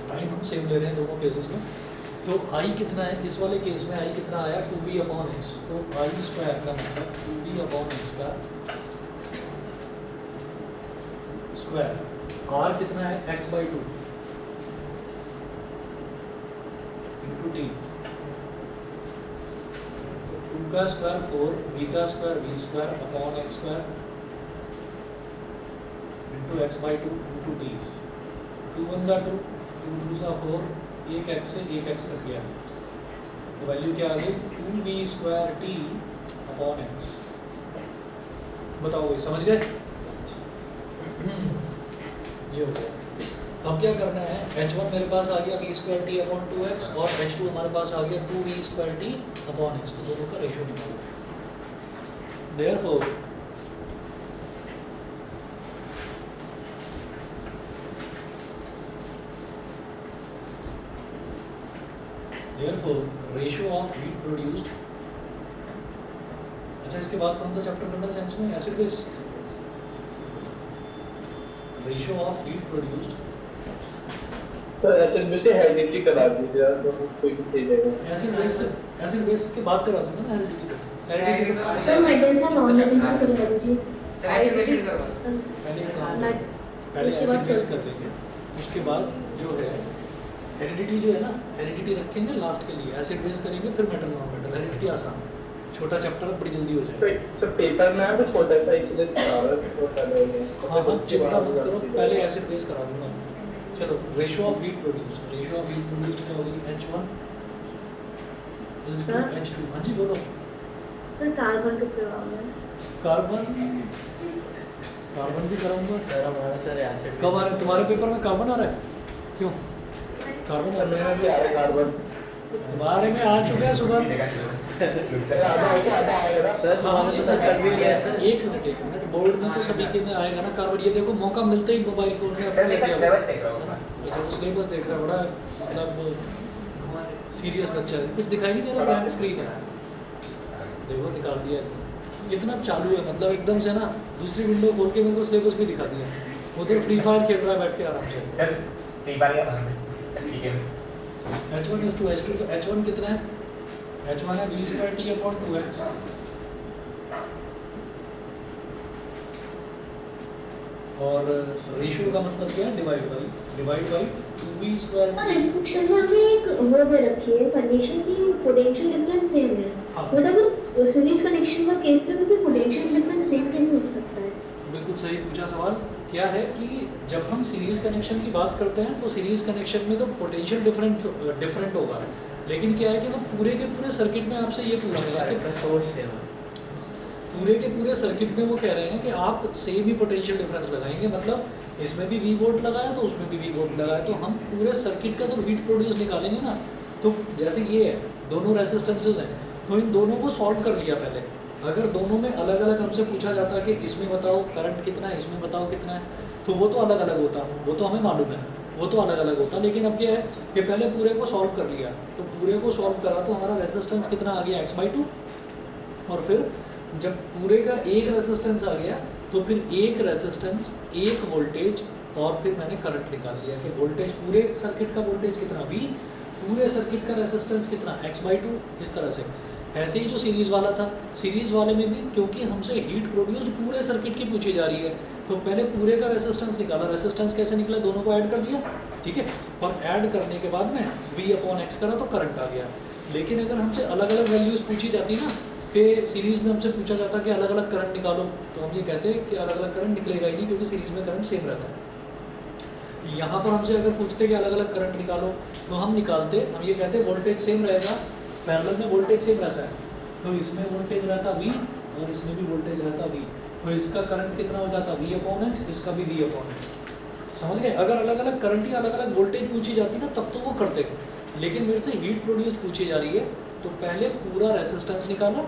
टाइम हम सेम ले रहे हैं दोनों केसेस में। तो i कितना है इस वाले केस में? i कितना आया 2v/x, तो i² का मतलब 2v/x का स्क्वायर, r कितना है x/2 इंटू t, 2 का स्क्वायर 4, v का square v² upon x² into x/2 into t, 2 1 जा 2, 2 2 जा 4, एक x से एक x कट गया, तो वैल्यू क्या आ गई 2v² t/x। बताओ भाई समझ गए? ये हो गया। अब क्या करना है, h1 मेरे पास आ गया v² t/2x और h2 हमारे पास आ गया 2v² t/x, तो दोनों का रेशियो निकालो। Therefore Therefore, ratio of heat produced। अच्छा इसके बाद कौन सा चैप्टर करना है साइंस में? Acid base. Ratio of heat produced, तो एसिड बेस से हेरिडिटी करा दीजिए तो कोई भी सही रहेगा। एसिड बेस की बात करा दूंगा ना हेरिडिटी को। तो मेडल से नॉन मेडल से करवा दीजिए। रेसिप्रोकेशन करवा पहले एसिड बेस कर देंगे, उसके बाद जो है हेरिडिटी जो है ना, हेरिडिटी रखेंगे लास्ट के लिए, एसिड बेस करेंगे फिर मेटल नॉन मेटल। हेरिडिटी आसान, छोटा चैप्टर बड़ी जल्दी हो जाएगा। तो पेपर में है तो छोटा सा इसलिए छोटा रहेगा। हाँ हाँ चिंता मत करो, पहले एसिड बेस करा दूंगा। चलो ratio of heat produced, ratio of heat produced क्या होगी h1 इज टू h2। हाँ जी बोलो। सर कार्बन कब करवाओगे? कार्बन भी कराऊंगा। सर हमारा सर एसिड कब आ रहा है तुम्हारे पेपर में? कार्बन आ रहा है? क्यों कार्बन आ रहा है? भी आया कार्बन तुम्हारे में आ चुका है सुबह। सर हमारा तो सर कर भी लिया है सर। एक मिनट बोर्ड में तो सभी के में आएगा ना कार्बन। ये देखो मौका मिलते ही मोबाइल फोन में अपना लेके आओ। अच्छा तो सिलेबस देख रहा है, बड़ा मतलब सीरियस बच्चा है। कुछ दिखाई नहीं दे रहा, ब्लैंक स्क्रीन है। देखो निकाल दिया कितना चालू है, मतलब एकदम से ना दूसरी विंडो खोल के मेरे को सिलेबस भी दिखा दिया। उधर फ्री फायर खेल रहा है बैठ के आराम से। सर कई बार या ठीक है h1 is to h2, तो h1 कितना है? h1 है v² t/2x और रेशियो का मतलब क्या है, डिवाइड बाई 2v स्क्वायर। और इस क्वेश्चन में हमें एक वो दे रखी है कंडीशन की पोटेंशियल डिफरेंस सेम है। हाँ। बट अगर सीरीज कनेक्शन का केस है तो फिर पोटेंशियल डिफरेंस सेम कैसे हो सकता है? बिल्कुल सही पूछा सवाल। क्या है कि जब हम सीरीज़ कनेक्शन की बात करते हैं तो सीरीज़ कनेक्शन में तो पोटेंशियल डिफरेंट होगा, लेकिन क्या है कि वो पूरे के पूरे सर्किट में आपसे ये पूछेगा कि सोर्स से है। पूरे के पूरे सर्किट में वो कह रहे हैं कि आप सेम ही पोटेंशियल डिफरेंस लगाएंगे, मतलब इसमें भी वी वोल्ट लगाया तो उसमें भी वी वोल्ट लगाया, तो हम पूरे सर्किट का तो हीट प्रोड्यूस निकालेंगे ना। तो जैसे ये है, दोनों रेसिस्टेंसेज हैं, तो इन दोनों को सॉल्व कर लिया पहले। अगर दोनों में अलग अलग हमसे पूछा जाता कि इसमें बताओ करंट कितना है, इसमें बताओ कितना है, तो वो तो अलग अलग होता, वो तो हमें मालूम है, वो तो अलग अलग होता। लेकिन अब क्या है कि पहले पूरे को सॉल्व कर लिया, तो पूरे को सॉल्व करा तो हमारा रेसिस्टेंस कितना आ गया x/2, और फिर जब पूरे का एक रेसिस्टेंस आ गया तो फिर एक रेसिस्टेंस, एक वोल्टेज, और फिर मैंने करंट निकाल लिया कि वोल्टेज पूरे सर्किट का वोल्टेज कितना v, पूरे सर्किट का रेसिस्टेंस कितना x/2। इस तरह से ऐसे ही जो सीरीज़ वाला था, सीरीज़ वाले में भी क्योंकि हमसे हीट प्रोड्यूस्ड पूरे सर्किट की पूछी जा रही है, तो पहले पूरे का रेसिस्टेंस निकाला। रेसिस्टेंस कैसे निकला, दोनों को ऐड कर दिया, ठीक है, और ऐड करने के बाद में v/x करा तो करंट आ गया। लेकिन अगर हमसे अलग अलग वैल्यूज़ पूछी जाती ना, कि सीरीज़ में हमसे पूछा जाता कि अलग अलग करंट निकालो, तो हम ये कहते हैं कि अलग अलग करंट निकलेगा ही नहीं, क्योंकि सीरीज़ में करंट सेम रहता है। यहाँ पर हमसे अगर पूछते कि अलग अलग करंट निकालो, तो हम निकालते, हम ये कहते वोल्टेज सेम रहेगा, पैरेलल में वोल्टेज सेम रहता है, तो इसमें वोल्टेज रहता v और इसमें भी वोल्टेज रहता v, तो इसका करंट कितना हो जाता v/x, इसका भी v/x। समझ गए? अगर अलग अलग करंट या अलग अलग वोल्टेज पूछी जाती ना, तब तो वो करते हैं। लेकिन मेरे से हीट प्रोड्यूस्ड पूछी जा रही है, तो पहले पूरा रेसिस्टेंस निकाला,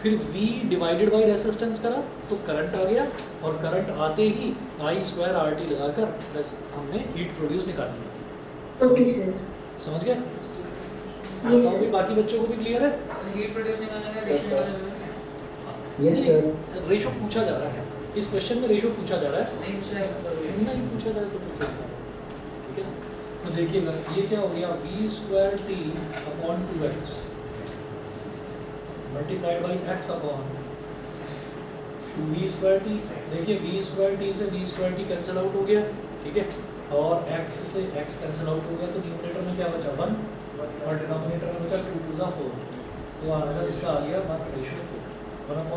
फिर v डिवाइडेड बाई रेसिस्टेंस करा तो करंट आ गया, और करंट आते ही I²RT लगाकर हमने हीट प्रोड्यूस निकाल लिया। ओके सर, समझ गए? Yes, बताओ भी, sir. बाकी बच्चों को भी क्लियर है? हीट प्रोड्यूस निकालने का रेशियो निकालने का यस सर। रेशो पूछा जा रहा है, इस क्वेश्चन में रेशो पूछा जा रहा है, नहीं पूछा है तो नहीं पूछा जाए तो फिर क्या होगा? ठीक है ना? तो देखिएगा ये क्या हो गया, v²t/2x मल्टीप्लाइड बाई x/2v²t। देखिए v²t से v²t कैंसिल आउट हो गया, ठीक है, और x से x कैंसिल आउट हो गया, तो न्यूमरेटर में क्या बचा 1 और डिनोमिनेटर में बचा 2 2 4। तो आंसर इसका आ गया 1/4, 1/4 मतलब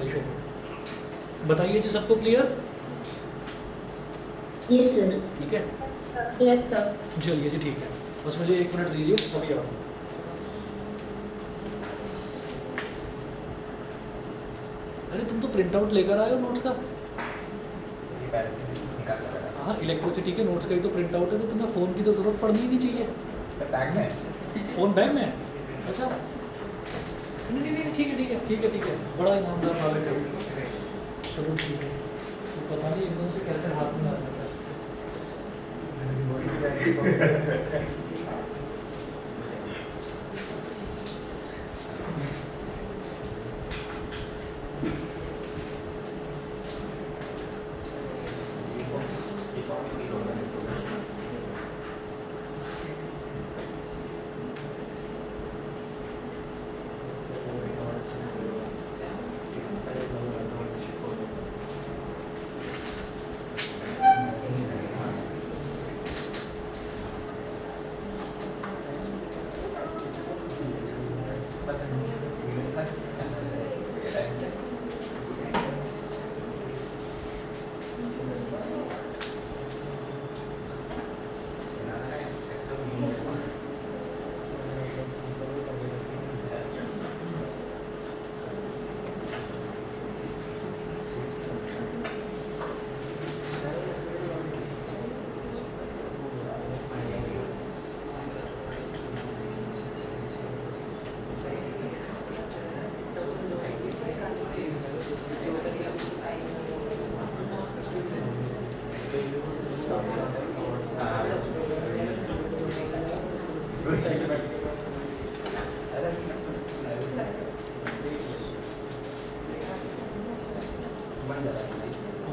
1/4। बताइए जी, सबको क्लियर? यस सर, ठीक है, यस सर। चलिए जी, ठीक है, बस मुझे 1 मिनट दीजिए, अभी आओ। अरे तुम तो प्रिंट आउट लेकर आए हो नोट्स का। ये पहले से निकाल कर रखा हाँ, इलेक्ट्रिसिटी के नोट्स का ही तो प्रिंट आउट है, तो तुम्हें फ़ोन की तो ज़रूरत पड़नी ही नहीं चाहिए। है। सर बैग में फ़ोन बैग में है? अच्छा, नहीं नहीं नहीं, ठीक है ठीक है ठीक है ठीक है, बड़ा ईमानदार मालिक है। चलो ठीक है, तो पता नहीं एकदम से कैसे हाथ में आ जाता है।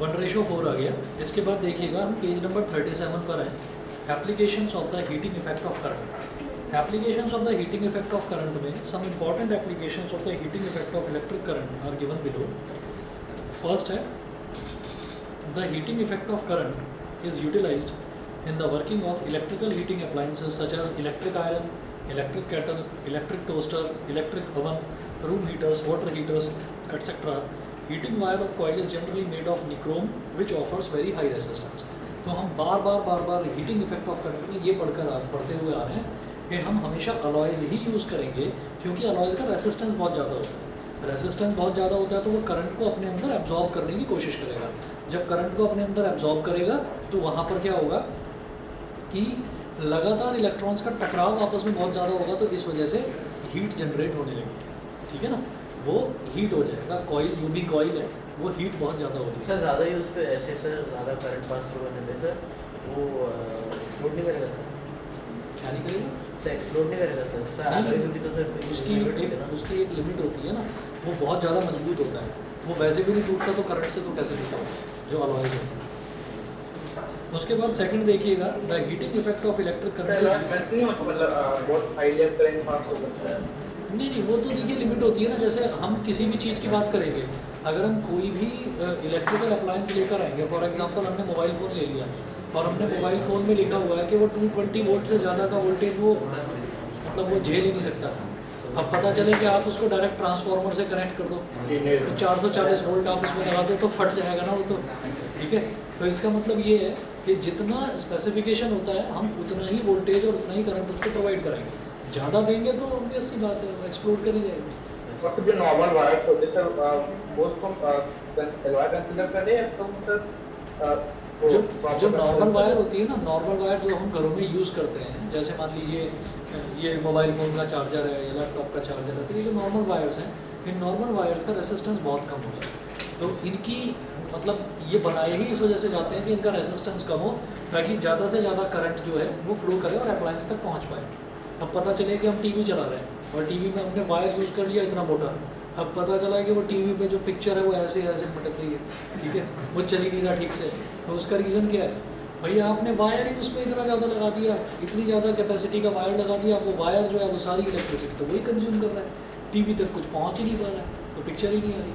वन रेशो 4 आ गया। इसके बाद देखिएगा हम पेज नंबर 37 पर हैं, applications of the heating effect of current. Applications of the heating effect of current में some important applications of the heating effect of electric current are given below. First है the heating effect of current is utilized in the working of electrical heating appliances such as electric iron, electric kettle, electric toaster, electric oven, room heaters, water heaters, etc. Heating wire or coil is generally made of nichrome which offers very high resistance. तो हम बार बार heating effect of current में ये पढ़ते हुए आ रहे हैं कि हम हमेशा अलॉयज़ ही यूज़ करेंगे, क्योंकि अलॉयज़ का रेसिस्टेंस बहुत ज़्यादा होता है। रेसिस्टेंस बहुत ज़्यादा होता है तो वो करंट को अपने अंदर एब्जॉर्ब करने की कोशिश करेगा। जब करंट को अपने अंदर एब्जॉर्ब करेगा तो वहाँ पर क्या होगा कि लगातार इलेक्ट्रॉन्स का टकराव आपस में बहुत ज़्यादा होगा, तो इस वजह से हीट जनरेट होने लगेगी, ठीक है ना। वो हीट हो जाएगा, कॉइल जो भी कॉइल है वो हीट बहुत ज़्यादा हो जाएगी। सर ज़्यादा यूज़ पे ऐसे सर ज़्यादा करंट पास थ्रू करने पे सर वो एक्सप्लोड नहीं करेगा सर? क्या नहीं करेगा सर एक्सप्लोड नहीं करेगा सर? सर नहीं, क्योंकि तो सर उसकी एक लिमिट होती है ना, वो बहुत ज़्यादा मजबूत होता है, वो वैसे भी नहीं टूटता तो करंट से तो कैसे टूटा जो अलॉयज़ होता है। उसके बाद सेकंड देखिएगा, the heating effect of electric current. मतलब बहुत हाई लेवल करंट पास हो सकता है। नहीं, वो तो देखिए लिमिट होती है ना। जैसे हम किसी भी चीज़ की बात करेंगे, अगर हम कोई भी इलेक्ट्रिकल अप्लायंस लेकर आएंगे, फॉर एग्जांपल हमने मोबाइल फ़ोन ले लिया और हमने मोबाइल फ़ोन में लिखा हुआ है कि वो 220 वोल्ट से ज़्यादा का वोल्टेज वो मतलब वो झेल ही नहीं सकता। अब पता चले कि आप उसको डायरेक्ट ट्रांसफार्मर से कनेक्ट कर दो तो 440 वोल्ट आप उसमें लगा दो तो फट जाएगा ना वो तो, ठीक है। तो इसका मतलब ये है कि जितना स्पेसिफिकेशन होता है हम उतना ही वोल्टेज और उतना ही करंट उसको प्रोवाइड कराएंगे। ज़्यादा देंगे तो ऑब्वियस सी बात है वो एक्सप्लोड कर ही जाएगा। और जो नॉर्मल वायर्स होते हैं सर वो उसको कंसीडर करें तो सर जो नॉर्मल वायर होती है ना, नॉर्मल वायर जो हम घरों में यूज़ करते हैं, जैसे मान लीजिए ये मोबाइल फ़ोन का चार्जर है या लैपटॉप का चार्जर है, तो ये जो नॉर्मल वायर्स हैं, इन नॉर्मल वायर्स का रेसिस्टेंस बहुत कम होता है। तो इनकी मतलब ये बनाए ही इस वजह से जाते हैं कि इनका रेसिस्टेंस कम हो, ताकि ज़्यादा से ज़्यादा करंट जो है वो फ्लो करे और अप्लायंस तक पहुँच पाए। अब पता चले कि हम टीवी चला रहे हैं और टीवी में हमने वायर यूज़ कर लिया इतना मोटा, अब पता चला कि वो टीवी पे जो पिक्चर है वो ऐसे मटक रही है, ठीक है, वो चल ही नहीं रहा ठीक से। तो उसका रीज़न क्या है? भैया आपने वायर ही उसमें इतना ज़्यादा लगा दिया, इतनी ज़्यादा कैपेसिटी का वायर लगा दिया, वो वायर जो है वो सारी इलेक्ट्रिसिटी तो वही कंज्यूम कर रहा है, टीवी तक कुछ पहुँच ही नहीं पा रहा है, तो पिक्चर ही नहीं आ रही।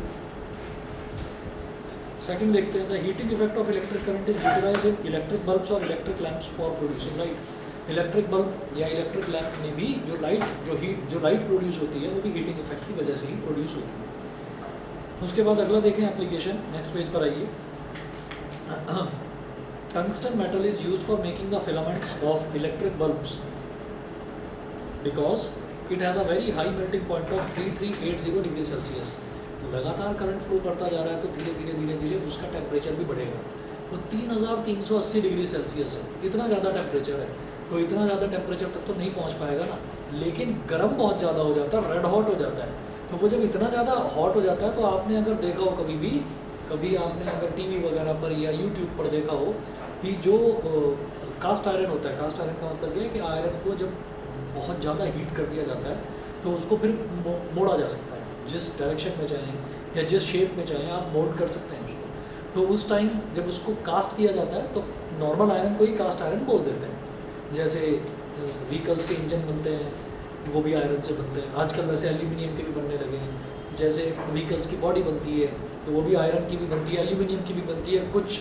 सेकंड देखते हैं, the heating effect of electric current is utilized in electric bulbs और electric lamps for producing light. Electric bulb या इलेक्ट्रिक लैंप में भी जो लाइट प्रोड्यूस होती है वो भी हीटिंग इफेक्ट की वजह से ही प्रोड्यूस होती है। उसके बाद अगला देखें एप्लीकेशन, नेक्स्ट पेज पर आइए। Tungsten metal is used for making the filaments of electric bulbs because it has a very high melting point of 3380 degree Celsius. लगातार करंट फ्लो करता जा रहा है तो धीरे धीरे उसका टेम्परेचर भी बढ़ेगा। तो 3380 डिग्री सेल्सियस है, इतना ज़्यादा टेम्परेचर है, तो इतना ज़्यादा टेम्परेचर तक तो नहीं पहुंच पाएगा ना, लेकिन गर्म बहुत ज़्यादा हो जाता है, रेड हॉट हो जाता है। तो वो जब इतना ज़्यादा हॉट हो जाता है तो आपने अगर देखा हो कभी आपने अगर टीवी वगैरह पर या यूट्यूब पर देखा हो कि जो कास्ट आयरन होता है, कास्ट आयरन का मतलब ये है कि आयरन को जब बहुत ज़्यादा हीट कर दिया जाता है तो उसको फिर मोड़ा जा सकता है, जिस डायरेक्शन में चाहें या जिस शेप में चाहें आप मोल्ड कर सकते हैं उसको। तो उस टाइम जब उसको कास्ट किया जाता है तो नॉर्मल आयरन को ही कास्ट आयरन बोल देते हैं। जैसे व्हीकल्स के इंजन बनते हैं वो भी आयरन से बनते हैं, आजकल वैसे एल्यूमिनियम के भी बनने लगे हैं। जैसे व्हीकल्स की बॉडी बनती है तो वो भी आयरन की भी बनती है, एल्यूमिनियम की भी बनती है, कुछ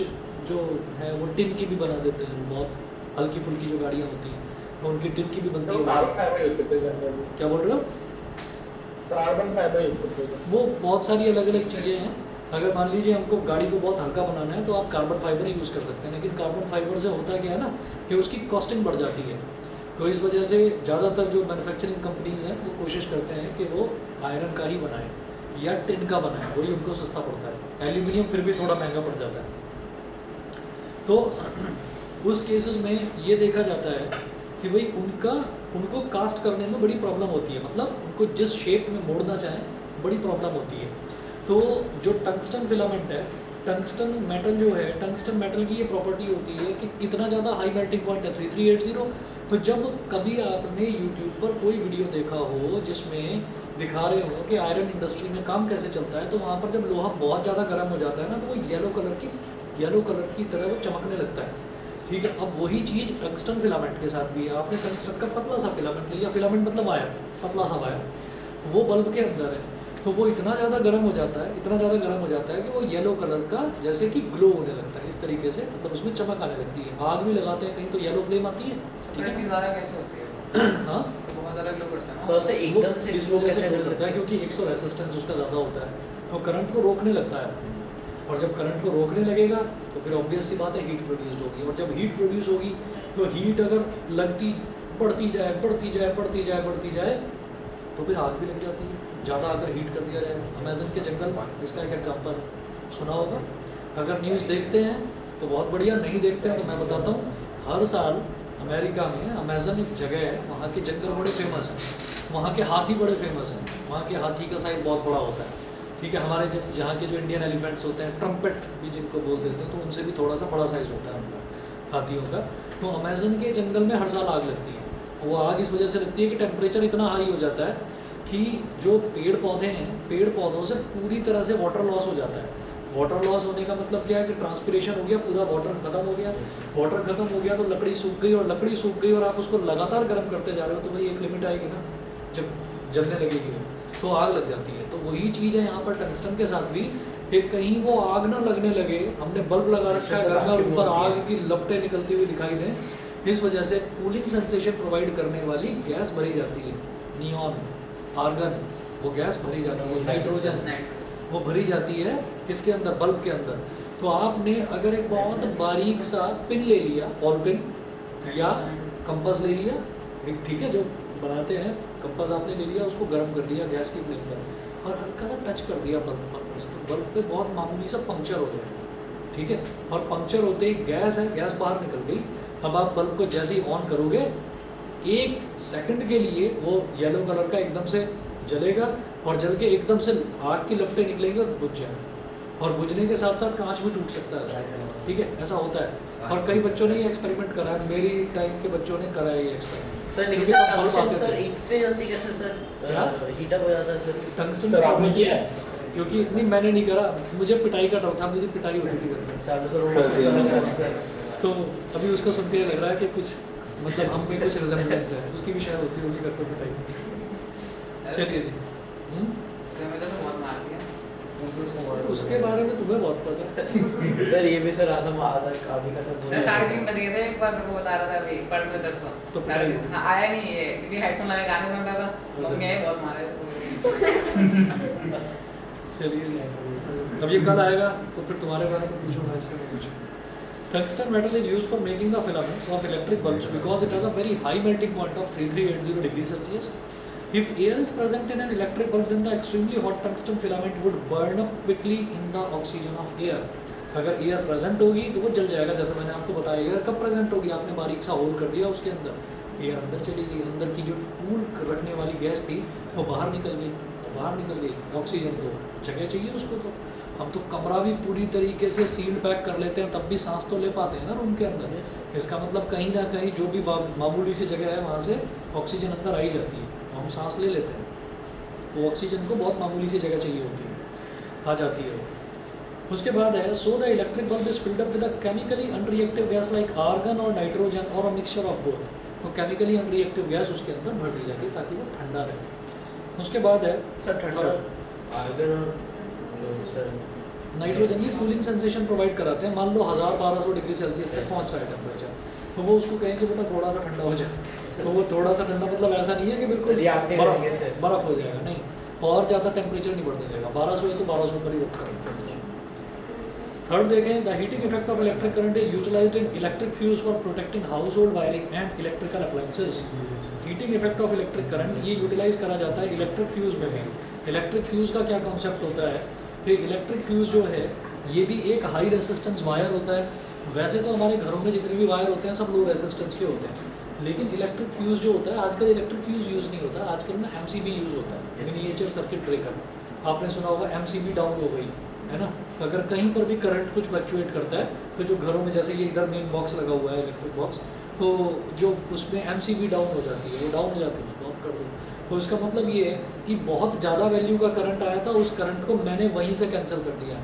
जो है वो टिन की भी बना देते हैं, बहुत हल्की फुल्की जो गाड़ियाँ होती हैं तो उनकी टिन की भी बनती है। क्या बोल रहे हो? कार्बन फाइबर यूज करते हैं। वो बहुत सारी अलग अलग चीज़ें हैं। अगर मान लीजिए हमको गाड़ी को बहुत हल्का बनाना है तो आप कार्बन फाइबर यूज़ कर सकते हैं, लेकिन कार्बन फाइबर से होता क्या है ना कि उसकी कॉस्टिंग बढ़ जाती है। तो इस वजह से ज़्यादातर जो मैन्युफैक्चरिंग कंपनीज़ हैं वो कोशिश करते हैं कि वो आयरन का ही बनाएं या टिन का बनाएं, वही उनको सस्ता पड़ता है। एल्यूमिनियम फिर भी थोड़ा महंगा पड़ जाता है। तो उस केसेस में ये देखा जाता है कि भाई उनको कास्ट करने में बड़ी प्रॉब्लम होती है, मतलब उनको जिस शेप में मोड़ना चाहें बड़ी प्रॉब्लम होती है। तो जो टंगस्टन फिलामेंट है, टंगस्टन मेटल जो है, टंगस्टन मेटल की ये प्रॉपर्टी होती है कि कितना ज़्यादा हाई मेल्टिंग पॉइंट है 3380। तो जब कभी आपने यूट्यूब पर कोई वीडियो देखा हो जिसमें दिखा रहे हो कि आयरन इंडस्ट्री में काम कैसे चलता है, तो वहाँ पर जब लोहा बहुत ज़्यादा गर्म हो जाता है ना तो वो येलो कलर की तरह वो चमकने लगता है, ठीक है। अब वही चीज़ टंगस्टन फिलामेंट के साथ भी है। आपने टंगस्टन का पतला सा फिलामेंट लिया, फिलामेंट मतलब वायर, पतला सा वायर, वो बल्ब के अंदर है। तो वो इतना ज़्यादा गर्म हो जाता है, इतना ज़्यादा गर्म हो जाता है कि वो येलो कलर का जैसे कि ग्लो होने लगता है, इस तरीके से मतलब उसमें चमक आने लगती है। आग भी लगाते हैं कहीं तो येलो फ्लेम आती है, ठीक सप्लाई की है। ज़्यादा कैसे होती है? हाँ, तो बहुत ज़्यादा ग्लो करता है ना। सबसे वो एकदम से इस glow वजह से कैसे ग्लो करता करता है क्योंकि एक तो रेसिस्टेंस उसका ज़्यादा होता है, तो करंट को रोकने लगता है अपने अंदर। और जब करंट को रोकने लगेगा तो फिर ऑब्वियस सी बात है हीट प्रोड्यूस होगी, और जब हीट प्रोड्यूस होगी तो हीट अगर लगती बढ़ती जाए बढ़ती जाए बढ़ती जाए बढ़ती जाए तो फिर आग भी लग जाती है, ज़्यादा अगर हीट कर दिया जाए। अमेज़न के जंगल इसका एक एग्जांपल सुना होगा। अगर न्यूज़ देखते हैं तो बहुत बढ़िया, नहीं देखते हैं तो मैं बताता हूँ। हर साल अमेरिका में अमेज़न एक जगह है, वहाँ के जंगल बड़े फेमस हैं, वहाँ के हाथी बड़े फेमस हैं। वहाँ के हाथी का साइज़ बहुत बड़ा होता है, ठीक है। हमारे जहाँ के जो इंडियन एलिफेंट्स होते हैं, ट्रम्पेट भी जिनको बोल देते हैं, तो उनसे भी थोड़ा सा बड़ा साइज़ होता है उनका, हाथियों का। तो अमेज़न के जंगल में हर साल आग लगती है। वो आग इस वजह से लगती है कि टेम्परेचर इतना हाई हो जाता है कि जो पेड़ पौधे हैं, पेड़ पौधों से पूरी तरह से वाटर लॉस हो जाता है। वाटर लॉस होने का मतलब क्या है कि ट्रांसपिरेशन हो गया, पूरा वाटर खत्म हो गया। वाटर खत्म हो गया तो लकड़ी सूख गई, और लकड़ी सूख गई और आप उसको लगातार गर्म करते जा रहे हो तो भाई एक लिमिट आएगी ना, जब जलने लगेगी वो तो आग लग जाती है। तो वही चीज़ है यहाँ पर टंगस्टन के साथ भी, कि कहीं वो आग ना लगने लगे। हमने बल्ब लगा रखा है घर में और ऊपर आग की लपटें निकलती हुई दिखाई दें, इस वजह से कूलिंग सेंसेशन प्रोवाइड करने वाली गैस भरी जाती है। नियॉन, आर्गन, वो गैस भरी जाती है। नाइट्रोजन, वो भरी जाती है किसके अंदर, बल्ब के अंदर। तो आपने अगर एक बहुत बारीक सा पिन ले लिया, बॉल पिन या कंपास ले लिया, एक ठीक है जो बनाते हैं कंपास आपने ले लिया, उसको गर्म कर लिया गैस की फ्लेम पर और हल्का सा टच कर दिया बल्ब पर, बस तो बल्ब पे बहुत मामूली सा पंक्चर हो जाएगा, ठीक है। और पंक्चर होते ही गैस है, गैस बाहर निकल गई। अब आप बल्ब को जैसे ही ऑन करोगे, 1 सेकंड के लिए वो येलो कलर का एकदम से जलेगा और जल के एकदम से आग की लपटें निकलेंगी और बुझ जाएगा। और बुझने के साथ साथ कांच भी टूट सकता है, ठीक है, ऐसा होता है। और कई बच्चों ने ये एक्सपेरिमेंट करा है, मेरी टाइम के बच्चों ने करा है ये एक्सपेरिमेंट। सर लेकिन क्योंकि तब बल्ब टंगस्टन आते सर थे। इतने जल्दी कैसे क्या? सर हीटअप हो जाता है सर? टंगस्टन सर आपने किया है? क्योंकि इतनी मैंने नहीं करा, मुझे पिटाई का डर था, मुझे पिटाई होती थी घर में। सामने सर वो सर तो अभी उसको सुन के लग रहा है कि कुछ मतलब हम में कुछ रिजेम्बलेंस है, उसकी भी शायद होती होगी घर पर पिटाई। चलिए जी। उसने मुझे तो बहुत मार दिया। उसके बारे में तुम्हें बहुत पता है। सर ये भी सर आधा आधी का सब मैं 3:30 बज गए थे, एक बार मेरे को बता रहा था अभी परसों तरसों। तो साढ़े पिटाई तीन, हाँ आया नहीं ये, क्योंकि हेडफोन लगा गाने सुन रहा था, मम्मी आई बहुत मारे। चलिए जी। अब ये कल आएगा तो फिर तुम्हारे बारे में पूछूंगा, इससे मैं पूछूँ। Tungsten metal is used for making the filaments of electric bulbs because it has a very high melting point of 3380 degrees Celsius. If air is present in an electric bulb, then the extremely hot tungsten filament would burn up quickly in the oxygen of air. अगर air present होगी तो वो जल जाएगा, जैसे मैंने आपको बताया। एयर कब प्रेजेंट होगी, आपने बारीक सा होल कर दिया उसके अंदर, एयर अंदर चली गई, अंदर की जो कूल रखने वाली गैस थी वो बाहर निकल गई, ऑक्सीजन को जगह चाहिए उसको। तो हम तो कमरा भी पूरी तरीके से सील्ड पैक कर लेते हैं, तब भी सांस तो ले पाते हैं ना रूम के अंदर। इसका मतलब कहीं ना कहीं जो भी मामूली सी जगह है वहाँ से ऑक्सीजन अंदर आई जाती है, तो हम सांस ले लेते हैं। तो ऑक्सीजन को बहुत मामूली सी जगह चाहिए होती है, आ जाती है। उसके बाद है, so the electric bulb is filled up with a chemically unreactive gas like argon और नाइट्रोजन और अ मिक्सचर ऑफ बोथ। तो केमिकली अनरिएक्टिव गैस उसके अंदर भर दी जाती है ताकि वो ठंडा रहे। उसके बाद है सर ठंडा आर्गन और सर नाइट्रोजन, ये कूलिंग सेंसेशन प्रोवाइड कराते हैं। मान लो 1000-1200 डिग्री सेल्सियस तक पहुंच रहा है टेम्परेचर, तो वो उसको कहेंगे बेटा थोड़ा सा ठंडा हो जाए। तो वो थोड़ा सा ठंडा मतलब ऐसा नहीं है कि बिल्कुल Reactive होंगे सर। बर्फ हो जाएगा, नहीं, और ज़्यादा टेम्परेचर नहीं बढ़ने देगा। 1200 है तो 1200 पर ही रोक करेंगे। थर्ड देखें, the heating effect of electric current is utilized in electric fuse for protecting household wiring and electrical appliances. Heating effect of electric current ये यूटिलाइज करा जाता है इलेक्ट्रिक फ्यूज में भी। इलेक्ट्रिक फ्यूज का क्या कॉन्सेप्ट होता है कि इलेक्ट्रिक फ्यूज जो है ये भी एक हाई रेसिस्टेंस वायर होता है। वैसे तो हमारे घरों में जितने भी वायर होते हैं सब लो रेसिस्टेंस के होते हैं, लेकिन इलेक्ट्रिक फ्यूज जो होता है, आजकल इलेक्ट्रिक फ्यूज यूज़ नहीं होता, आजकल ना MCB यूज़ होता है, मिनिएचर सर्किट ब्रेकर। आपने सुना होगा MCB डाउन हो गई है ना। अगर कहीं पर भी करंट कुछ फ्लक्चुएट करता है तो जो घरों में, जैसे ये इधर मेन बॉक्स लगा हुआ है इलेक्ट्रिक बॉक्स, तो जो उसमें MCB डाउन हो जाती है, वो डाउन हो जाती है, उसको ऑफ कर दो। तो इसका मतलब ये है कि बहुत ज़्यादा वैल्यू का करंट आया था, उस करंट को मैंने वहीं से कैंसिल कर दिया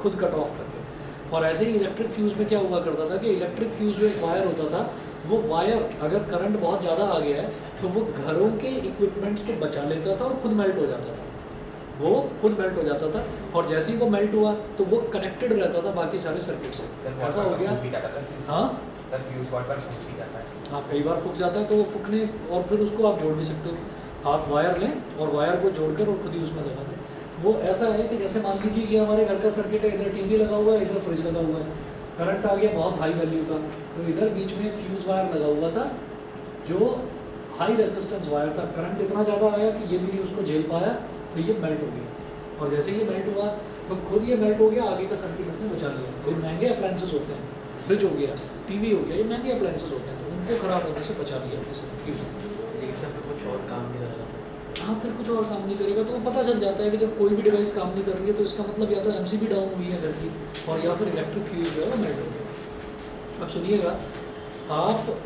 खुद कट ऑफ करके। और ऐसे ही इलेक्ट्रिक फ्यूज़ में क्या हुआ करता था कि इलेक्ट्रिक फ्यूज़ जो एक वायर होता था, वो वायर अगर करंट बहुत ज़्यादा आ गया है तो वो घरों के इक्विपमेंट्स को बचा लेता था और खुद मेल्ट हो जाता था। वो खुद मेल्ट हो जाता था, और जैसे ही वो मेल्ट हुआ तो वो कनेक्टेड रहता था बाकी सारे सर्किट से। सर ऐसा हो गया। भी जाता था हाँ सर, फ्यूज बोर्ड पर फूक भी जाता है। हाँ, कई बार फूक जाता है, तो वो फूकने और फिर उसको आप जोड़ भी सकते हो। आप वायर लें और वायर को जोड़कर और खुद ही उसमें लगा दें। वो ऐसा है कि जैसे मान लीजिए ये हमारे घर का सर्किट है, इधर टीवी लगा हुआ है, इधर फ्रिज लगा हुआ है, करंट आ गया बहुत हाई वैल्यू का, तो इधर बीच में फ्यूज वायर लगा हुआ था जो हाई रेसिस्टेंस वायर था। करंट इतना ज़्यादा आया कि ये भी नहीं उसको झेल पाया, तो ये मेल्ट हो गया, और जैसे ये मेल्ट हुआ तो खुद ये मेल्ट हो गया, आगे का सर्किट इसने बचा लिया। कोई महंगे अप्लायंसेस होते हैं, फ्रिज हो गया, टीवी हो गया, ये महंगे अप्लायंसेस होते हैं, तो उनको ख़राब होने से बचा लिया इसने फ्यूज। लेकिन सर फिर कुछ और काम नहीं करेगा। हाँ, फिर कुछ और काम नहीं करेगा तो वो पता चल जाता है कि जब कोई भी डिवाइस काम नहीं कर रही है तो इसका मतलब या तो एमसीबी डाउन हुई है घर की, और या फिर इलेक्ट्रिक फ्यूज जो है वो मेल्ट हो गया। अब सुनिएगा, आप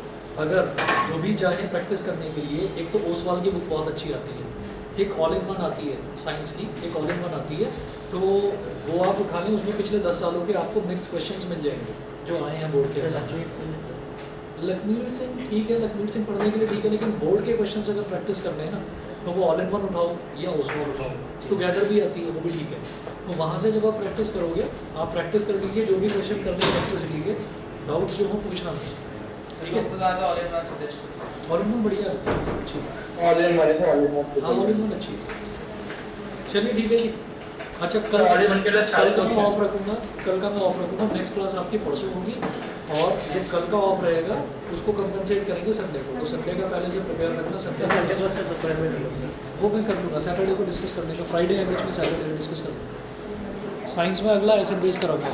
अगर जो भी चाहें प्रैक्टिस करने के लिए, एक तो ओसवाल की बुक बहुत अच्छी आती है, एक ऑल इन वन आती है साइंस की, एक ऑल इन वन आती है, तो वो आप उठा लें, उसमें पिछले 10 सालों के आपको मिक्स क्वेश्चंस मिल जाएंगे जो आए हैं बोर्ड के एग्जाम में। लखमीर सिंह ठीक है, लखमीर सिंह पढ़ने के लिए ठीक है, लेकिन बोर्ड के क्वेश्चन अगर प्रैक्टिस करने हैं ना, तो वो ऑल इन वन उठाओ या ओसवाल उठाओ, टुगेदर भी आती है, वो भी ठीक है। तो वहाँ से जब आप प्रैक्टिस करोगे, आप प्रैक्टिस कर लीजिए, जो भी क्वेश्चन करने हैं इलेक्ट्रिसिटी के डाउट्स जो हो पूछना मुझसे, ठीक है। तो ज़्यादा all in one suggest all in one बढ़िया है, अच्छी है। ऑल इन हमारे से ऑल इन वन से हाँ, ऑल इन वन अच्छी है। चलिए ठीक है जी। अच्छा, कल ऑल इन वन के लिए कल का मैं ऑफ रखूँगा, कल का मैं ऑफ रखूँगा। नेक्स्ट क्लास आपकी परसों होगी, और जो कल का ऑफ रहेगा उसको कंपनसेट करेंगे संडे को, तो संडे का पहले से प्रिपेयर रखना। संडे वो मैं कर लूँगा, सैटरडे को डिस्कस कर लेंगे, फ्राइडे या बीच में सैटरडे डिस्कस कर लूँगा। साइंस में अगला एसिड बेस कराऊंगा।